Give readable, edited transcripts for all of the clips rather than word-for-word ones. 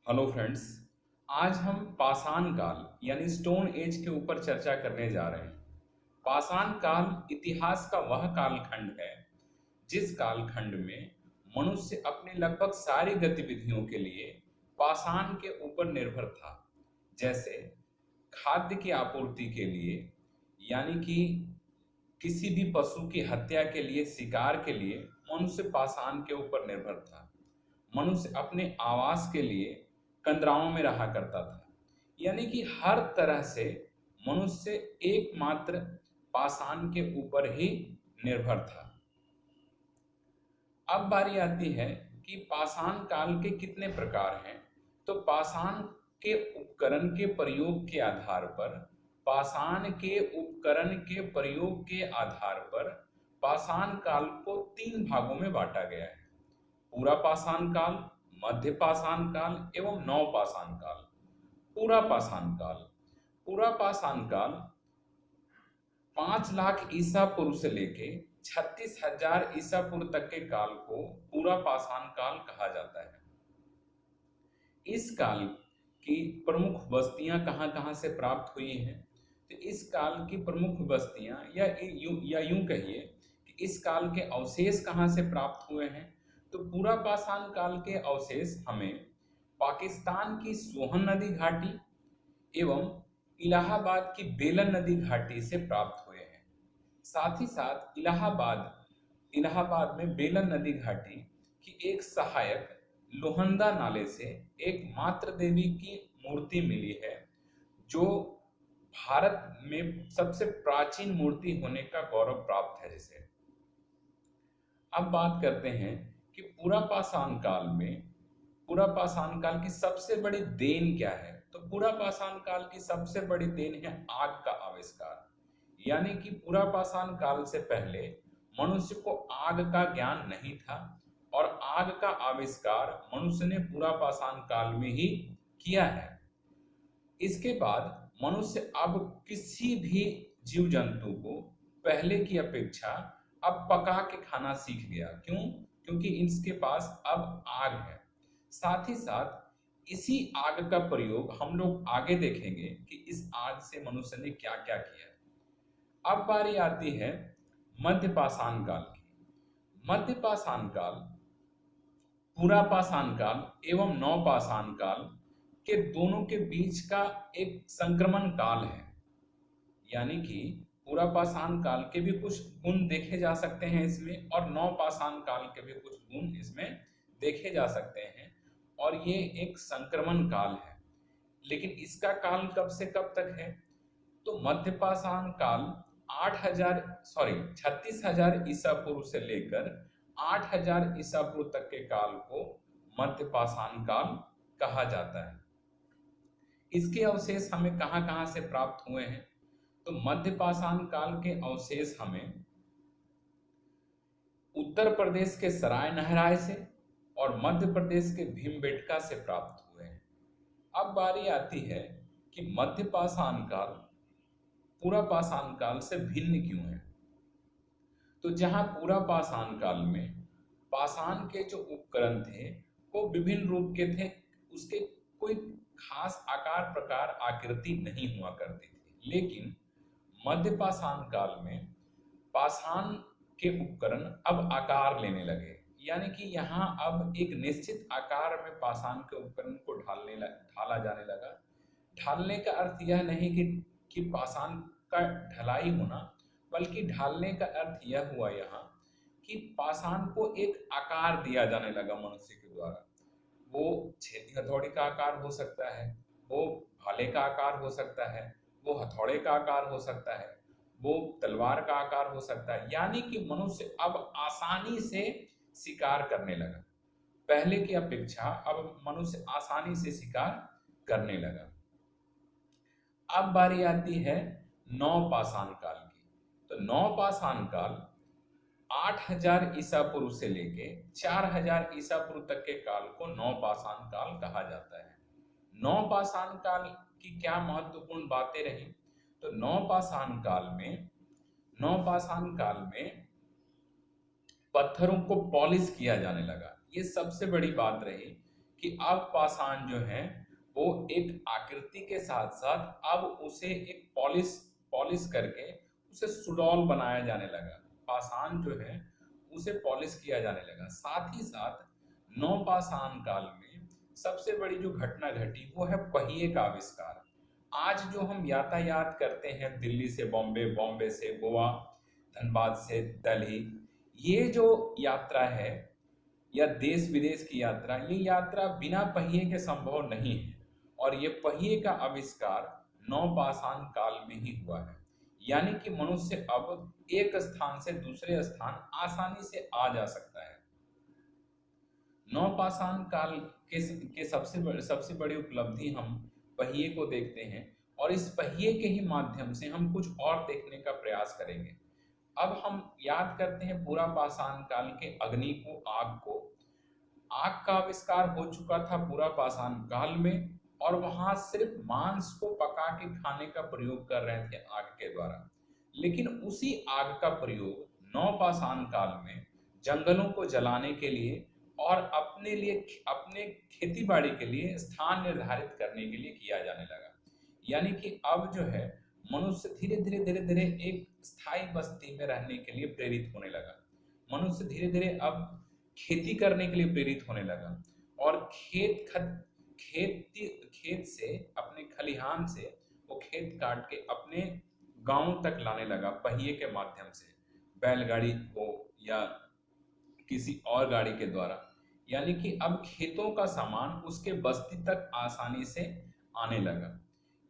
Hello friends. आज हम पाषाण काल यानी स्टोन एज के ऊपर चर्चा करने जा रहे हैं। पाषाण काल इतिहास का वह कालखंड है जिस कालखंड में मनुष्य अपनी लगभग सारी गतिविधियों के लिए पाषाण के ऊपर निर्भर था। जैसे खाद्य की आपूर्ति के लिए, यानी कि किसी भी पशु की हत्या के लिए, शिकार के लिए मनुष्य पाषाण के ऊपर निर्भर था। मनुष्य अपने आवास के लिए कंदराओं में रहा करता था। यानी कि हर तरह से मनुष्य एकमात्र पाषाण के ऊपर ही निर्भर था। अब बारी आती है कि पाषाण काल के कितने प्रकार हैं। तो पाषाण के उपकरण के प्रयोग के आधार पर, पाषाण के उपकरण के प्रयोग के आधार पर पाषाण काल को तीन भागों में बांटा गया है: पूरा पाषाण काल, मध्य पाषाण काल एवं नव पाषाण काल। पूरा पाषाण काल, पूरा पाषाण काल 5 लाख ईसा पूर्व से लेके 36,000 ईसा पूर्व तक के काल को पूरा पाषाण काल कहा जाता है। इस काल की प्रमुख बस्तियां कहाँ कहाँ से प्राप्त हुई हैं? तो इस काल की प्रमुख बस्तियां या यूं कहिए कि इस काल के अवशेष कहाँ से प्राप्त हुए हैं? तो पूरा पाषाण काल के अवशेष हमें पाकिस्तान की सोहन नदी घाटी एवं इलाहाबाद की बेलन नदी घाटी से प्राप्त हुए हैं। साथ ही साथ इलाहाबाद इलाहाबाद में बेलन नदी घाटी की एक सहायक लोहंदा नाले से एक मातृ देवी की मूर्ति मिली है, जो भारत में सबसे प्राचीन मूर्ति होने का गौरव प्राप्त है जिसे। अब बात करते हैं कि पूरा पाषाण काल की सबसे बड़ी देन क्या है। तो पूरा पाषाण काल की सबसे बड़ी देन है आग का आविष्कार। यानी कि पूरा पाषाण काल से पहले मनुष्य को आग का ज्ञान नहीं था और आग का आविष्कार मनुष्य ने पूरा पाषाण काल में ही किया है। इसके बाद मनुष्य अब किसी भी जीव जंतु को पहले की अपेक्षा अब पका के खाना सीख गया। क्यों? क्योंकि इसके पास अब आग है। साथ ही साथ इसी आग का प्रयोग हम लोग आगे देखेंगे कि इस आग से मनुष्य ने क्या क्या किया। अब बारी आती है मध्य पाषाण काल की। मध्य पाषाण काल पूरा पाषाण काल एवं नव पाषाण काल के दोनों के बीच का एक संक्रमण काल है। यानी कि पूरा पाषाण काल के भी कुछ गुण देखे जा सकते हैं इसमें, और नव पाषाण काल के भी कुछ गुण इसमें देखे जा सकते हैं, और ये एक संक्रमण काल है। लेकिन इसका काल कब से कब तक है? तो मध्य पाषाण काल 36,000 ईसा पूर्व से लेकर 8,000 ईसा पूर्व तक के काल को मध्य पाषाण काल कहा जाता है। इसके अवशेष हमें कहाँ कहाँ से प्राप्त हुए हैं? तो मध्य पाषाण काल के अवशेष हमें उत्तर प्रदेश के सराय नहराय से और मध्य प्रदेश के भीमबेटका से प्राप्त हुए हैं। अब बारी आती है कि मध्य पाषाण काल पूरा पाषाण काल से भिन्न क्यों है। तो जहां पूरा पाषाण काल में पाषाण के जो उपकरण थे वो विभिन्न रूप के थे, उसके कोई खास आकार प्रकार आकृति नहीं हुआ करती थी। लेकिन मध्य पाषाण काल में पाषाण के उपकरण अब आकार लेने लगे। यानी कि यहाँ अब एक निश्चित आकार में पाषाण के उपकरण को ढाला जाने लगा। ढालने का अर्थ यह नहीं कि पाषाण का ढलाई होना, बल्कि ढालने का अर्थ यह हुआ यहाँ कि पाषाण को एक आकार दिया जाने लगा मनुष्य के द्वारा। वो छेदी हथौड़ी का आकार हो सकता है, वो भाले का आकार हो सकता है, वो हथौड़े का आकार हो सकता है, वो तलवार का आकार हो सकता है। यानी कि मनुष्य अब आसानी से शिकार करने लगा। पहले की अपेक्षा अब मनुष्य आसानी से शिकार करने लगा। अब बारी आती है नव पाषाण काल की। तो नव पाषाण काल 8,000 ईसा पूर्व से लेके 4,000 ईसा पूर्व तक के काल को नव पाषाण काल कहा जाता है। नव पाषाण काल की क्या महत्वपूर्ण बातें रही? तो नव पाषाण काल में पत्थरों को पॉलिश किया जाने लगा। ये सबसे बड़ी बात रही कि अब पाषाण जो है वो एक आकृति के साथ साथ अब उसे एक पॉलिश पॉलिश करके उसे सुडौल बनाया जाने लगा। पाषाण जो है उसे पॉलिश किया जाने लगा। साथ ही साथ नवपाषाण काल में सबसे बड़ी जो घटना घटी वो है पहिए का आविष्कार। आज जो हम यातायात करते हैं दिल्ली से बॉम्बे, बॉम्बे से गोवा, धनबाद से दिल्ली, ये जो यात्रा है या देश विदेश की यात्रा, ये यात्रा बिना पहिए के संभव नहीं है। और ये पहिए का आविष्कार नवपाषाण काल में ही हुआ है। यानी कि मनुष्य अब एक स्थान से दूसरे स्थान आसानी से आ जा सकता है। नवपाषाण काल के सबसे बड़ी उपलब्धि हम पहिए को देखते हैं और इस पहिए के ही माध्यम से हम कुछ और देखने का प्रयास करेंगे। अब हम याद करते हैं पूरा पाषाण काल के अग्नि को, आग को। आग का आविष्कार हो चुका था पूरा पाषाण काल में और वहां सिर्फ मांस को पका के खाने का प्रयोग कर रहे थे आग के द्वारा। लेकिन उसी आग का प्रयोग नवपाषाण काल में जंगलों को जलाने के लिए और अपने खेती बाड़ी के लिए स्थान निर्धारित करने के लिए किया जाने लगा। यानी कि अब जो है मनुष्य धीरे धीरे एक स्थायी बस्ती में रहने के लिए प्रेरित होने लगा। मनुष्य धीरे धीरे अब खेती करने के लिए प्रेरित होने लगा और खेत से, अपने खलिहान से वो खेत काट के अपने गांव तक लाने लगा पहिए के माध्यम से, बैलगाड़ी हो या किसी और गाड़ी के द्वारा। यानी कि अब खेतों का सामान उसके बस्ती तक आसानी से आने लगा।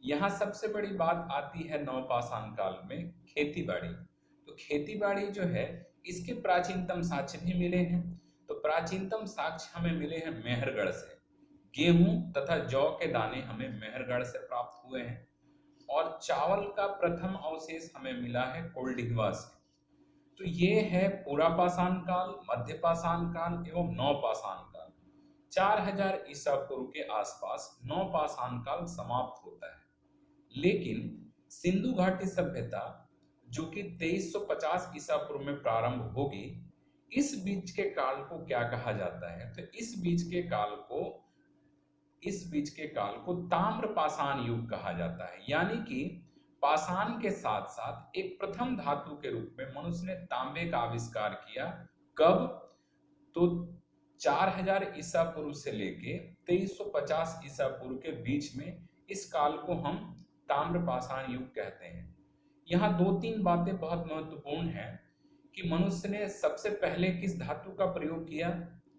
यहाँ सबसे बड़ी बात आती है नवपाषाण काल में खेती बाड़ी। तो खेती बाड़ी जो है इसके प्राचीनतम साक्ष्य भी मिले हैं। तो प्राचीनतम साक्ष्य हमें मिले हैं मेहरगढ़ से। गेहूं तथा जौ के दाने हमें मेहरगढ़ से प्राप्त हुए हैं और चावल का प्रथम अवशेष हमें मिला है कोल्डिघवा से। तो ये है पूरा पाषाण काल, मध्य पाषाण काल एवं नवपाषाण काल। 4000 ईसा पूर्व के आसपास नवपाषाण काल समाप्त होता है। लेकिन सिंधु घाटी सभ्यता जो कि 2350 ईसा पूर्व में प्रारंभ होगी, इस बीच के काल को क्या कहा जाता है? तो इस बीच के काल को ताम्र पाषाण युग कहा जाता है। यानी कि पाषाण के साथ साथ एक प्रथम धातु के रूप में मनुष्य ने तांबे का आविष्कार किया। कब? तो 4000 ईसा पूर्व से लेके 2350 ईसा पूर्व के बीच में इस काल को हम ताम्र पाषाण युग कहते हैं। यहाँ 2-3 बातें बहुत महत्वपूर्ण हैं कि मनुष्य ने सबसे पहले किस धातु का प्रयोग किया?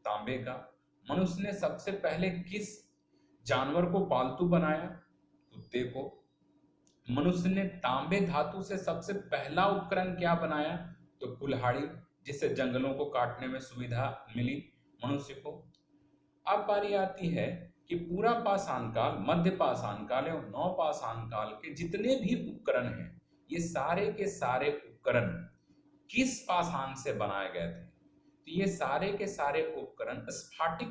तांबे का। मनुष्य ने सबसे पहले किस जानवर को पालतू बनाया? कुत्ते को। मनुष्य ने तांबे धातु से सबसे पहला उपकरण क्या बनाया? तो कुल्हाड़ी, जिससे जंगलों को काटने में सुविधा मिली मनुष्य को। अब बारी आती है कि पूरा पाषाण काल, मध्य पाषाण काल एवं नवपाषाण काल के जितने भी उपकरण हैं, ये सारे के सारे उपकरण किस पाषाण से बनाए गए थे? तो ये सारे के सारे उपकरण स्फाटिक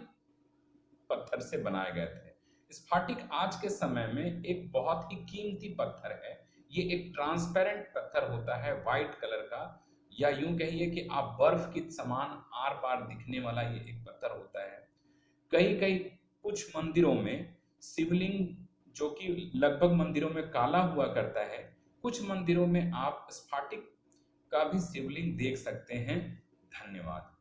पत्थर से बनाए गए थे। स्फाटिक आज के समय में एक बहुत ही कीमती पत्थर है। ये एक ट्रांसपेरेंट पत्थर होता है, व्हाइट कलर का, या यूं कहिए कि आप बर्फ के समान आर पार दिखने वाला ये एक पत्थर होता है। कई कुछ मंदिरों में शिवलिंग, जो कि लगभग मंदिरों में काला हुआ करता है, कुछ मंदिरों में आप स्फाटिक का भी शिवलिंग देख सकते हैं। धन्यवाद।